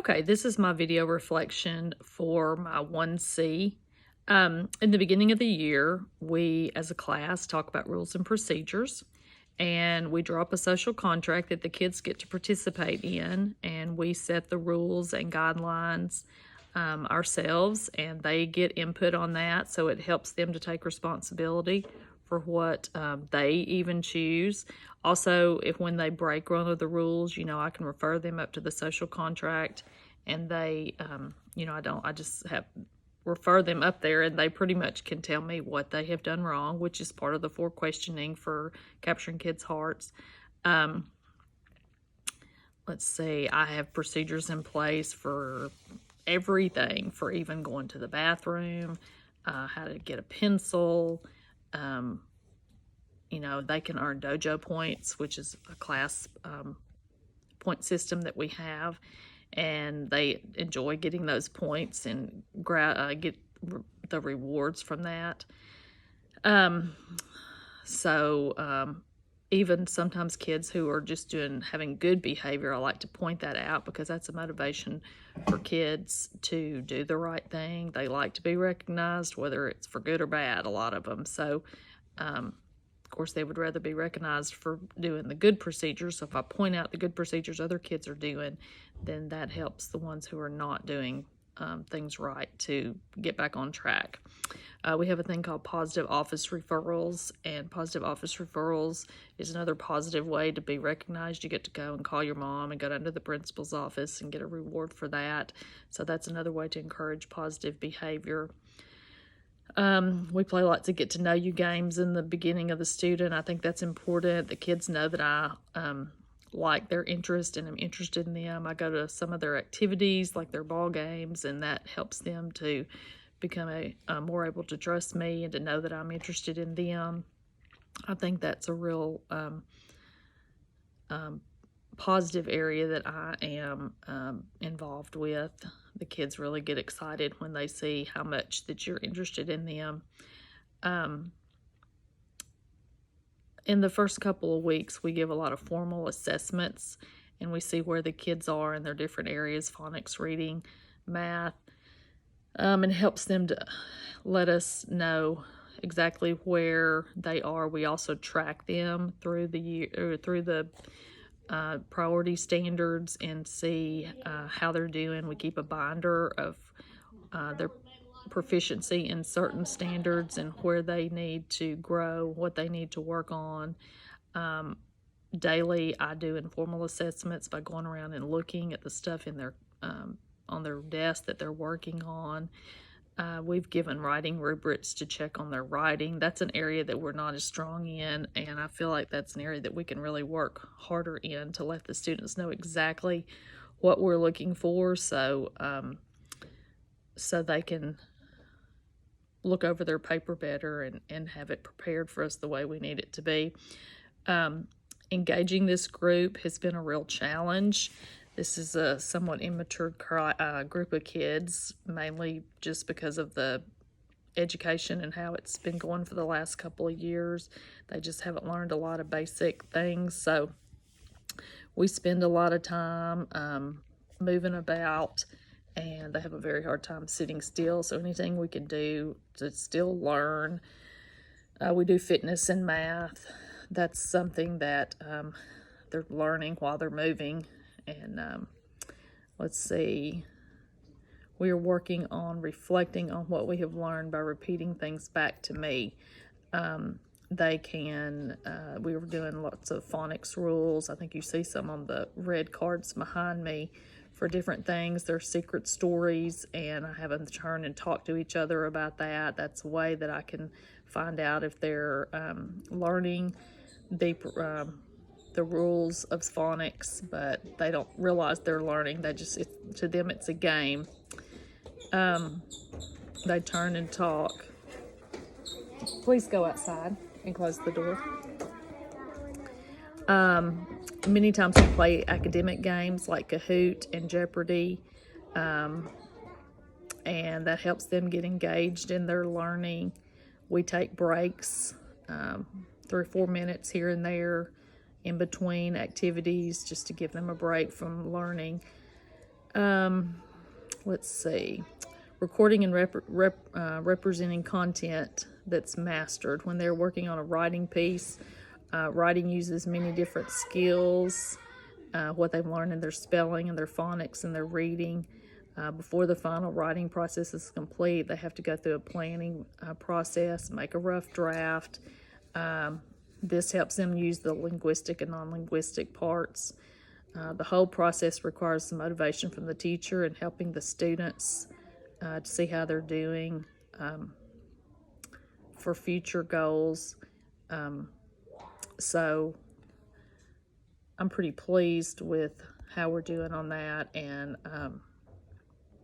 Okay, this is my video reflection for my 1C. In the beginning of the year, we as a class talk about rules and procedures, and we draw up a social contract that the kids get to participate in, and we set the rules and guidelines ourselves, and they get input on that, so it helps them to take responsibility for what they even choose. Also, if when they break one of the rules, I can refer them up to the social contract, and they, I just have refer them up there, and they pretty much can tell me what they have done wrong, which is part of the 4 questioning for capturing kids' hearts. Let's see, I have procedures in place for everything, for even going to the bathroom, how to get a pencil. They can earn dojo points, which is a class point system that we have, and they enjoy getting those points and get the rewards from that. Even sometimes kids who are just having good behavior, I like to point that out because that's a motivation for kids to do the right thing. They like to be recognized, whether it's for good or bad, a lot of them. So, of course, they would rather be recognized for doing the good procedures. So if I point out the good procedures other kids are doing, then that helps the ones who are not doing things right to get back on track. We have a thing called positive office referrals, and positive office referrals is another positive way to be recognized. You get to go and call your mom and go down to the principal's office and get a reward for that. So that's another way to encourage positive behavior. We play lots of get to know you games in the beginning of the student. I think that's important. The kids know that I like their interest and I'm interested in them. I go to some of their activities, like their ball games, and that helps them to become more able to trust me and to know that I'm interested in them. I think that's a real positive area that I am involved with. The kids really get excited when they see how much that you're interested in them. In the first couple of weeks, we give a lot of formal assessments, and we see where the kids are in their different areas, phonics, reading, math, and helps them to let us know exactly where they are. We also track them through the year, or through the priority standards, and see how they're doing. We keep a binder of their proficiency in certain standards and where they need to grow, what they need to work on. Daily, I do informal assessments by going around and looking at the stuff in their on their desk that they're working on. We've given writing rubrics to check on their writing. That's an area that we're not as strong in, and I feel like that's an area that we can really work harder in to let the students know exactly what we're looking for, so they can look over their paper better and have it prepared for us the way we need it to be. Engaging this group has been a real challenge. This is a somewhat immature group of kids, mainly just because of the education and how it's been going for the last couple of years. They just haven't learned a lot of basic things, so we spend a lot of time moving about, and they have a very hard time sitting still, so anything we can do to still learn. We do fitness and math. That's something that they're learning while they're moving. And let's see, we are working on reflecting on what we have learned by repeating things back to me. We were doing lots of phonics rules. I think you see some on the red cards behind me for different things. They're secret stories, and I have them turn and talk to each other about that. That's a way that I can find out if they're learning the rules of phonics, but they don't realize they're learning. To them, it's a game. They turn and talk. Please go outside and close the door. Many times we play academic games like Kahoot and Jeopardy, and that helps them get engaged in their learning. We take breaks, 3 or 4 minutes here and there in between activities, just to give them a break from learning. Let's see. Recording and representing content that's mastered. When they're working on a writing piece, writing uses many different skills, what they've learned in their spelling and their phonics and their reading. Before the final writing process is complete, they have to go through a planning process, make a rough draft. This helps them use the linguistic and non-linguistic parts. The whole process requires some motivation from the teacher and helping the students to see how they're doing for future goals. So I'm pretty pleased with how we're doing on that, and